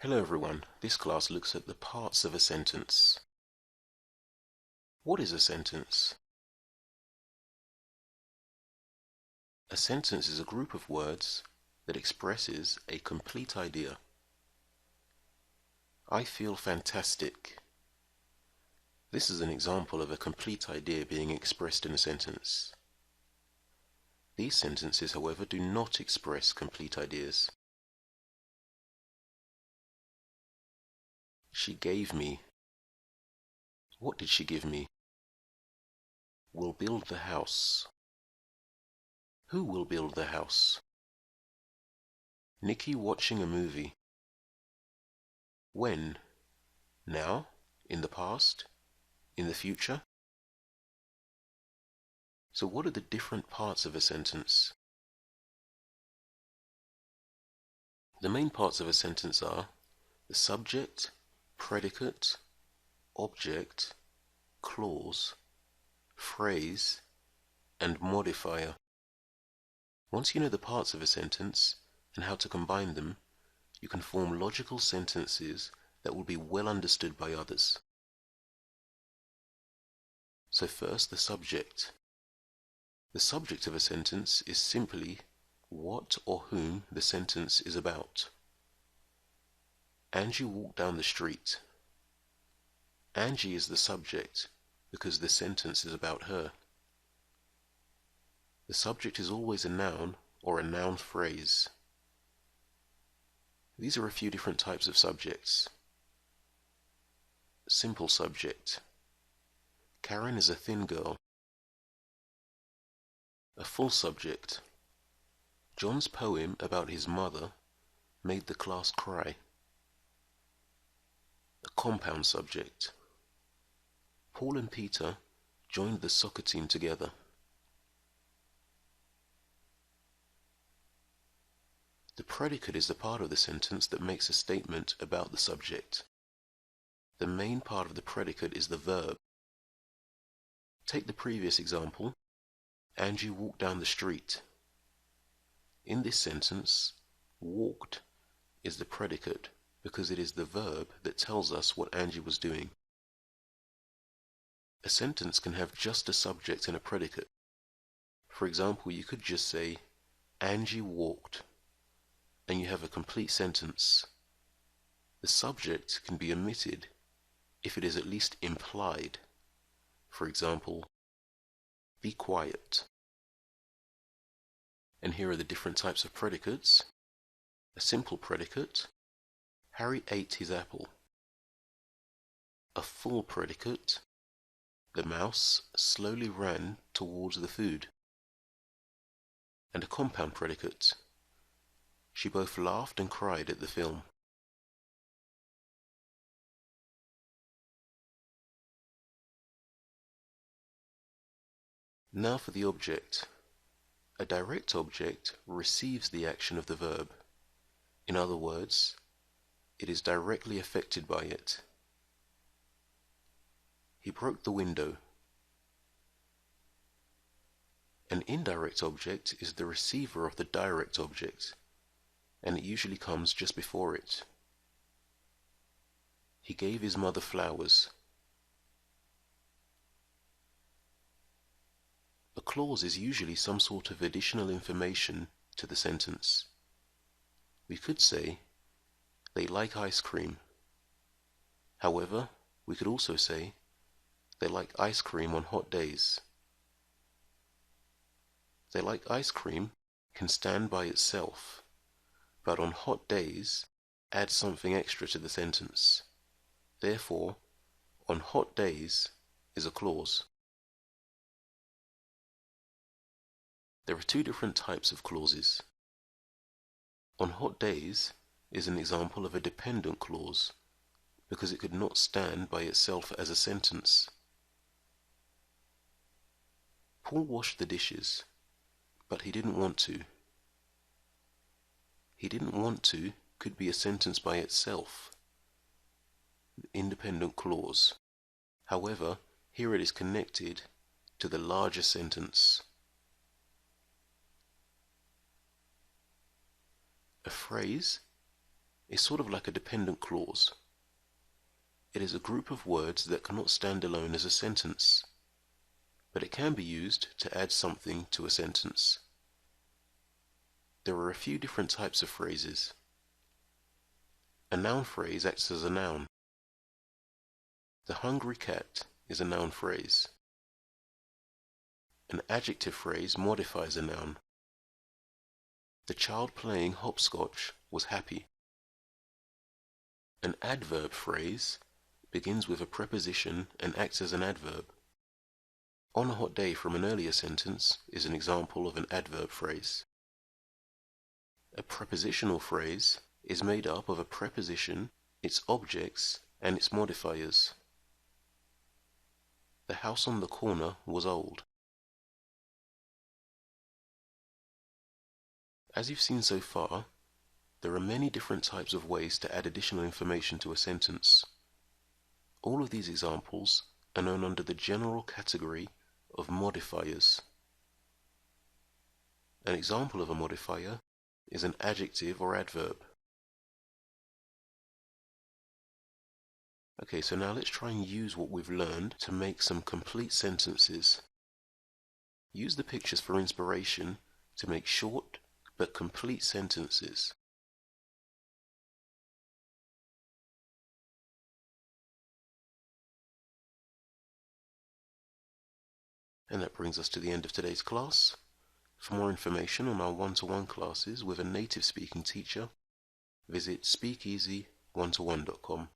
Hello everyone, this class looks at the parts of a sentence. What is a sentence? A sentence is a group of words that expresses a complete idea. I feel fantastic. This is an example of a complete idea being expressed in a sentence. These sentences, however, do not express complete ideas. She gave me. What did she give me? We'll build the house. Who will build the house? Nikki watching a movie. When? Now? In the past? In the future? So what are the different parts of a sentence? The main parts of a sentence are the subject, predicate, object, clause, phrase, and modifier. Once you know the parts of a sentence and how to combine them, you can form logical sentences that will be well understood by others. So first, the subject. The subject of a sentence is simply what or whom the sentence is about. Angie walked down the street. Angie is the subject because the sentence is about her. The subject is always a noun or a noun phrase. These are a few different types of subjects. Simple subject. Karen is a thin girl. A full subject. John's poem about his mother made the class cry. A compound subject. Paul and Peter joined the soccer team together. The predicate is the part of the sentence that makes a statement about the subject. The main part of the predicate is the verb. Take the previous example. Angie walked down the street. In this sentence, walked is the predicate because it is the verb that tells us what Angie was doing. A sentence can have just a subject and a predicate. For example, you could just say, Angie walked, and you have a complete sentence. The subject can be omitted if it is at least implied. For example, be quiet. And here are the different types of predicates. A simple predicate, Harry ate his apple. A full predicate, the mouse slowly ran towards the food. And a compound predicate, she both laughed and cried at the film. Now for the object. A direct object receives the action of the verb. In other words, it is directly affected by it. He broke the window. An indirect object is the receiver of the direct object, and it usually comes just before it. He gave his mother flowers. A clause is usually some sort of additional information to the sentence. We could say, they like ice cream. However, we could also say, they like ice cream on hot days. They like ice cream can stand by itself, but on hot days, add something extra to the sentence. Therefore, on hot days is a clause. There are two different types of clauses. On hot days is an example of a dependent clause because it could not stand by itself as a sentence. Paul washed the dishes, but he didn't want to. He didn't want to could be a sentence by itself, an independent clause. However, here it is connected to the larger sentence. A phrase is sort of like a dependent clause. It is a group of words that cannot stand alone as a sentence, but it can be used to add something to a sentence. There are a few different types of phrases. A noun phrase acts as a noun. The hungry cat is a noun phrase. An adjective phrase modifies a noun. The child playing hopscotch was happy. An adverb phrase begins with a preposition and acts as an adverb. On a hot day from an earlier sentence is an example of an adverb phrase. A prepositional phrase is made up of a preposition, its objects, and its modifiers. The house on the corner was old. As you've seen so far, there are many different types of ways to add additional information to a sentence. All of these examples are known under the general category of modifiers. An example of a modifier is an adjective or adverb. Okay, so now let's try and use what we've learned to make some complete sentences. Use the pictures for inspiration to make short but complete sentences. And that brings us to the end of today's class. For more information on our one-to-one classes with a native speaking teacher, visit speakeasy1to1.com.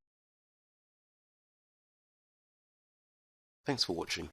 Thanks for watching.